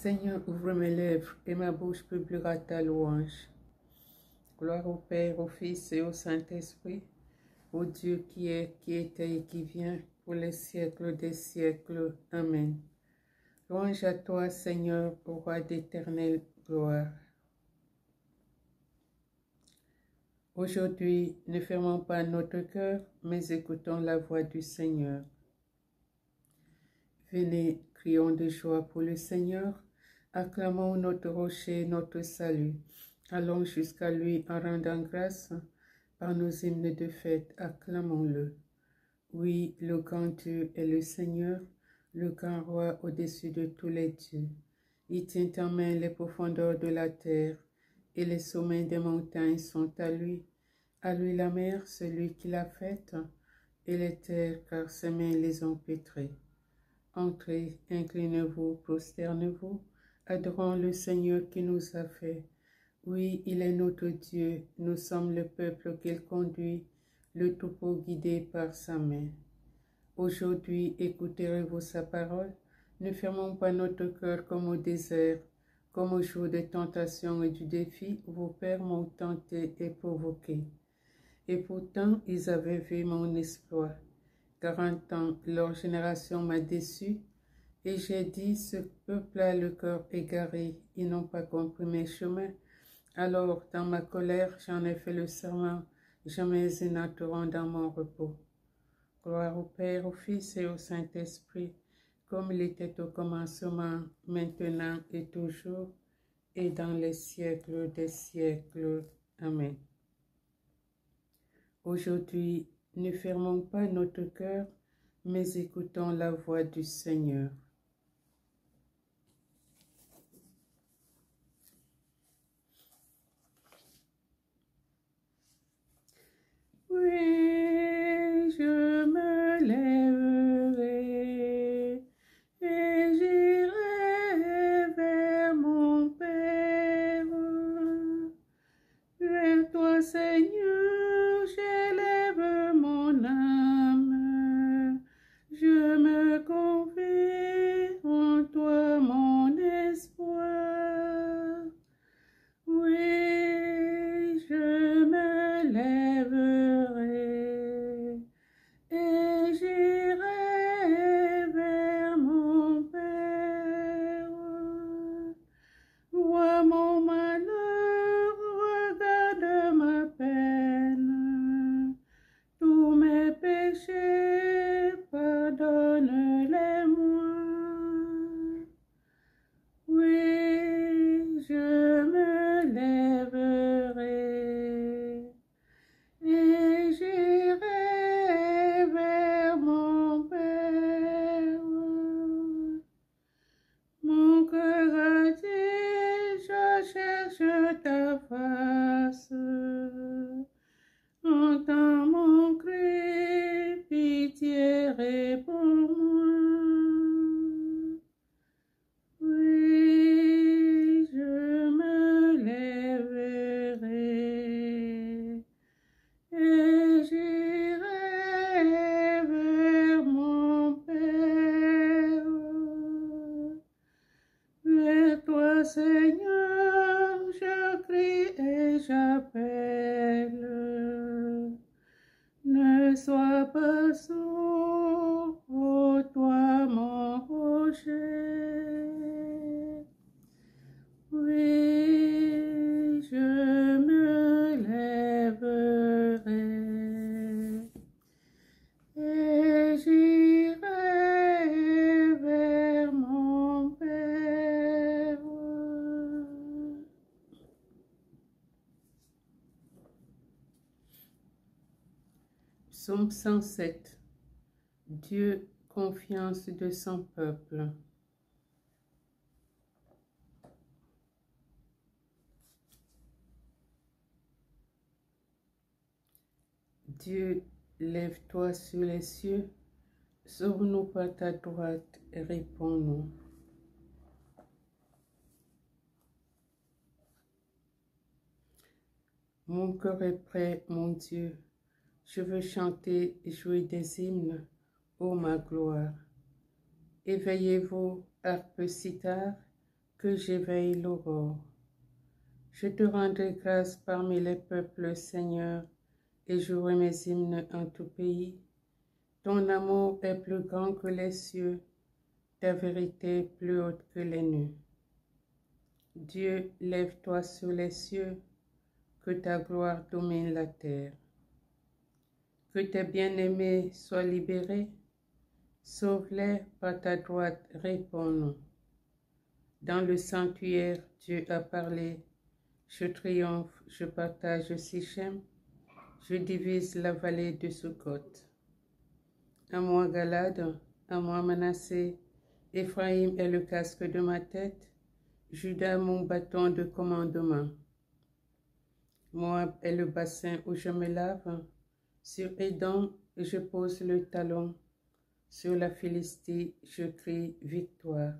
Seigneur, ouvre mes lèvres et ma bouche publiera ta louange. Gloire au Père, au Fils et au Saint-Esprit, au Dieu qui est, qui était et qui vient, pour les siècles des siècles. Amen. Louange à toi, Seigneur, au roi d'éternelle gloire. Aujourd'hui, ne fermons pas notre cœur, mais écoutons la voix du Seigneur. Venez, crions de joie pour le Seigneur, acclamons notre rocher, notre salut. Allons jusqu'à lui en rendant grâce, par nos hymnes de fête, acclamons-le. Oui, le grand Dieu est le Seigneur, le grand roi au-dessus de tous les dieux. Il tient en main les profondeurs de la terre, et les sommets des montagnes sont à lui. À lui la mer, celui qui l'a faite, et les terres, car ses mains les ont pétrées. Entrez, inclinez-vous, prosternez-vous, adorons le Seigneur qui nous a fait. Oui, il est notre Dieu, nous sommes le peuple qu'il conduit, le troupeau guidé par sa main. Aujourd'hui, écouterez-vous sa parole, ne fermons pas notre cœur comme au désert, comme au jour des tentations et du défi où vos pères m'ont tenté et provoqué. Et pourtant, ils avaient vu mon exploit. 40 ans, leur génération m'a déçu, et j'ai dit, ce peuple a le cœur égaré, ils n'ont pas compris mes chemins. Alors, dans ma colère, j'en ai fait le serment, jamais ils n'entreront dans mon repos. Gloire au Père, au Fils et au Saint-Esprit, comme il était au commencement, maintenant et toujours, et dans les siècles des siècles. Amen. Aujourd'hui, ne fermons pas notre cœur, mais écoutons la voix du Seigneur. Oui, je me lèverai et j'irai vers mon Père. Vers toi, Seigneur, j'élève mon âme. Je me confie en toi, mon espoir. Oui, je me lèverai et j'irai vers mon Père. Vois mon malheur, regarde ma peine, tous mes péchés, pardonne-les-moi. Oui, je me lèverai et j'irai vers mon Père. Mon cœur a dit, je cherche ta face. Entends mon cri, pitié, réponds-moi. Oui, je me lèverai et j'irai vers mon Père. Vers toi, Seigneur, je crie et j'appelle. Ne sois pas sourd, ô toi mon rocher. Oui, je me lèverai et j'irai vers mon Père. Psaume 107. Dieu, confiance de son peuple. Dieu, lève-toi sur les cieux, sauve-nous par ta droite et réponds-nous. Mon cœur est prêt, mon Dieu, je veux chanter et jouer des hymnes, ô ma gloire. Éveillez-vous, harpe cithare, que j'éveille l'aurore. Je te rendrai grâce parmi les peuples, Seigneur, et jouerai mes hymnes en tout pays. Ton amour est plus grand que les cieux, ta vérité plus haute que les nues. Dieu, lève-toi sur les cieux, que ta gloire domine la terre. Que tes bien-aimés soient libérés, sauve-les par ta droite, réponds-nous. Dans le sanctuaire, Dieu a parlé, je triomphe, je partage Sichem, je divise la vallée de Sukkot. À moi Galade, à moi Manassé, Éphraïm est le casque de ma tête, Juda mon bâton de commandement. Moab est le bassin où je me lave, sur Édom je pose le talon, sur la Philistie je crie victoire.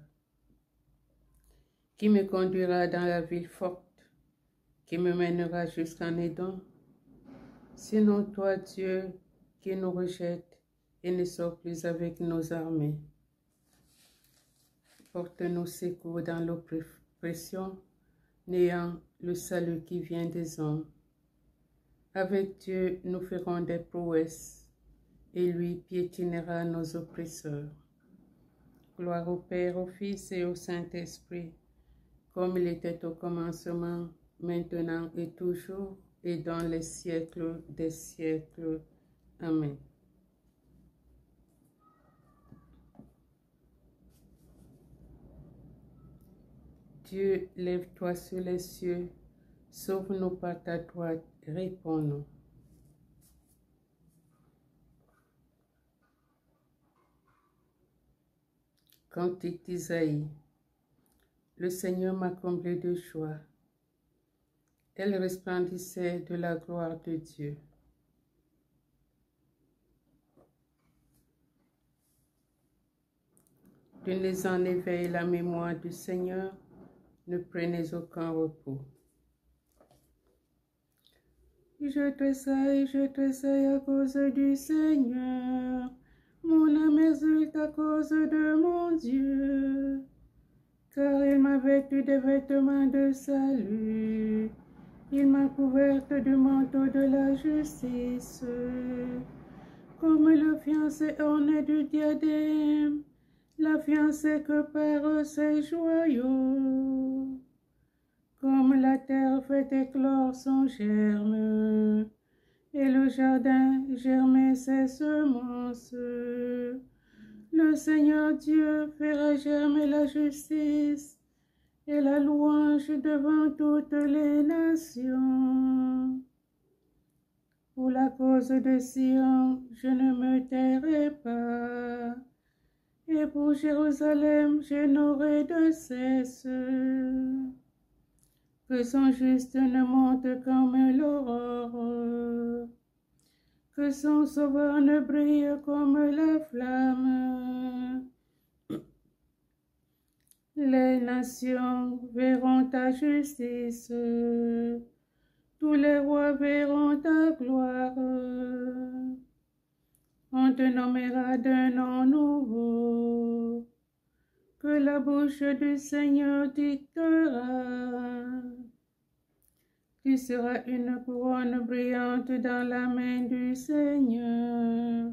Qui me conduira dans la ville forte, qui me mènera jusqu'en Édom? Sinon toi, Dieu, qui nous rejette et ne sort plus avec nos armées. Porte-nous secours dans l'oppression, n'ayant le salut qui vient des hommes. Avec Dieu, nous ferons des prouesses, et lui piétinera nos oppresseurs. Gloire au Père, au Fils et au Saint-Esprit, comme il était au commencement, maintenant et toujours, et dans les siècles des siècles. Amen. Dieu, lève-toi sur les cieux, sauve-nous par ta droite, réponds-nous. Cantique d'Isaïe. Le Seigneur m'a comblé de joie. Elle resplendissait de la gloire de Dieu. Tenez en éveil la mémoire du Seigneur, ne prenez aucun repos. Je tressaille à cause du Seigneur. Mon âme exulte à cause de mon Dieu. Car il m'a vêtue des vêtements de salut. Il m'a couverte du manteau de la justice. Comme le fiancé orné du diadème, la fiancée que perd ses joyaux. Comme la terre fait éclore son germe, et le jardin germer ses semences. Le Seigneur Dieu fera germer la justice et la louange devant toutes les nations. Pour la cause de Sion, je ne me tairai pas, et pour Jérusalem, je n'aurai de cesse. Que son juste ne monte comme l'aurore, que son sauveur ne brille comme la flamme. Les nations verront ta justice, tous les rois verront ta gloire. On te nommera d'un nom nouveau, que la bouche du Seigneur dictera. Tu seras une couronne brillante dans la main du Seigneur,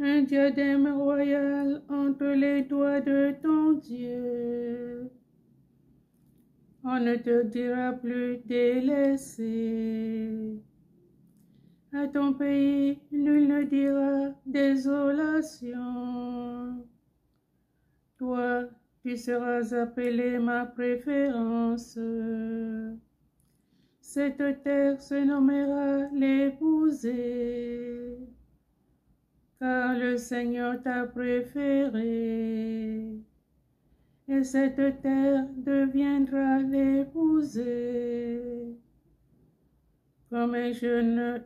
un diadème royal entre les doigts de ton Dieu. On ne te dira plus délaissé. À ton pays, nul ne dira désolation. Toi, tu seras appelé ma préférence. Cette terre se nommera l'épousée, car le Seigneur t'a préféré, et cette terre deviendra l'épousée. Comme un jeune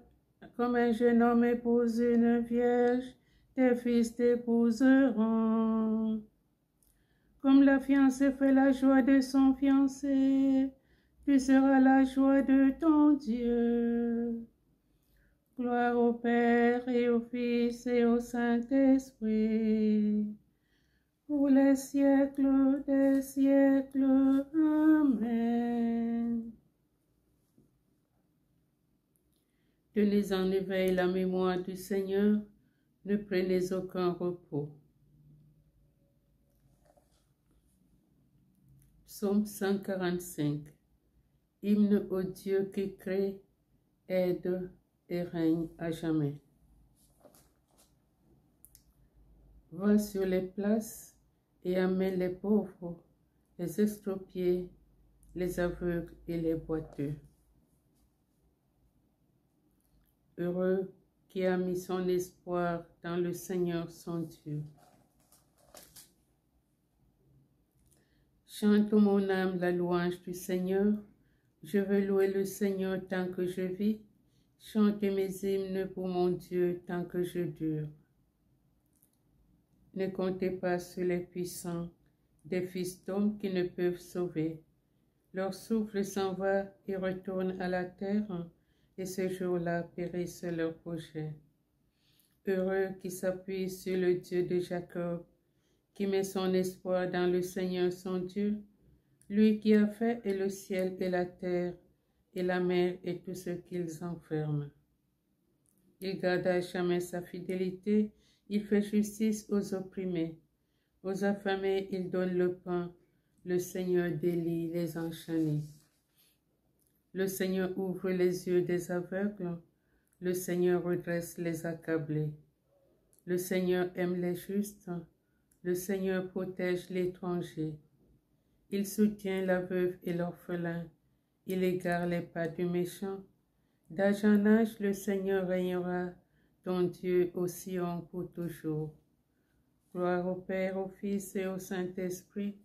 homme épouse une vierge, tes fils t'épouseront. Comme la fiancée fait la joie de son fiancé, tu seras la joie de ton Dieu. Gloire au Père et au Fils et au Saint-Esprit, pour les siècles des siècles. Amen. Tenez en éveil la mémoire du Seigneur, ne prenez aucun repos. Psaume 145. Hymne au Dieu qui crée, aide et règne à jamais. Va sur les places et amène les pauvres, les extropiés, les aveugles et les boiteux. Heureux qui a mis son espoir dans le Seigneur son Dieu. Chante mon âme la louange du Seigneur. Je veux louer le Seigneur tant que je vis. Chante mes hymnes pour mon Dieu tant que je dure. Ne comptez pas sur les puissants, des fils d'hommes qui ne peuvent sauver. Leur souffle s'en va et retourne à la terre, et ce jour-là périssent leurs projets. Heureux qui s'appuie sur le Dieu de Jacob, qui met son espoir dans le Seigneur son Dieu, lui qui a fait et le ciel et la terre, et la mer et tout ce qu'ils enferment. Il garde à jamais sa fidélité, il fait justice aux opprimés. Aux affamés, il donne le pain, le Seigneur délie les enchaînés. Le Seigneur ouvre les yeux des aveugles, le Seigneur redresse les accablés. Le Seigneur aime les justes, le Seigneur protège l'étranger. Il soutient la veuve et l'orphelin, il égare les pas du méchant. D'âge en âge, le Seigneur régnera, ton Dieu au Sion pour toujours. Gloire au Père, au Fils et au Saint-Esprit,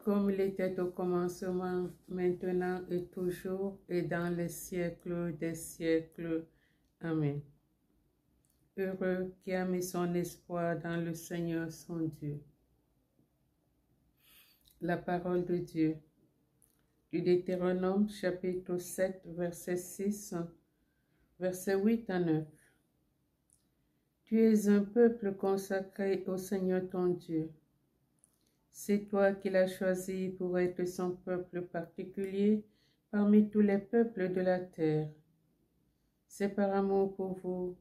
comme il était au commencement, maintenant et toujours, et dans les siècles des siècles. Amen. Heureux qui a mis son espoir dans le Seigneur son Dieu. La parole de Dieu. Du Deutéronome, chapitre 7, verset 6, verset 8 à 9. Tu es un peuple consacré au Seigneur ton Dieu. C'est toi qui l'as choisi pour être son peuple particulier parmi tous les peuples de la terre. C'est par amour pour vous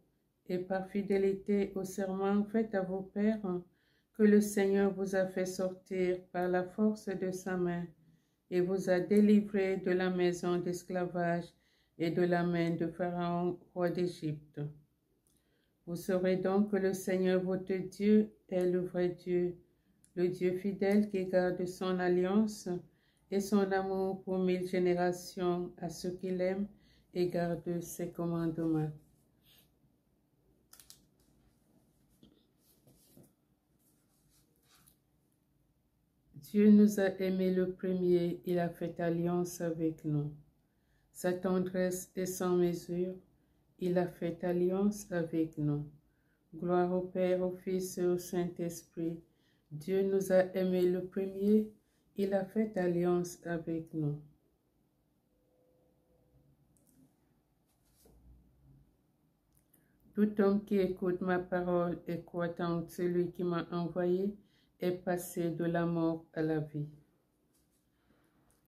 et par fidélité au serment fait à vos pères que le Seigneur vous a fait sortir par la force de sa main et vous a délivré de la maison d'esclavage et de la main de Pharaon, roi d'Égypte. Vous saurez donc que le Seigneur votre Dieu est le vrai Dieu, le Dieu fidèle qui garde son alliance et son amour pour 1000 générations à ceux qui l'aiment et gardent ses commandements. Dieu nous a aimés le premier, il a fait alliance avec nous. Sa tendresse est sans mesure, il a fait alliance avec nous. Gloire au Père, au Fils et au Saint-Esprit. Dieu nous a aimés le premier, il a fait alliance avec nous. Tout homme qui écoute ma parole et croit en celui qui m'a envoyé est passé de la mort à la vie.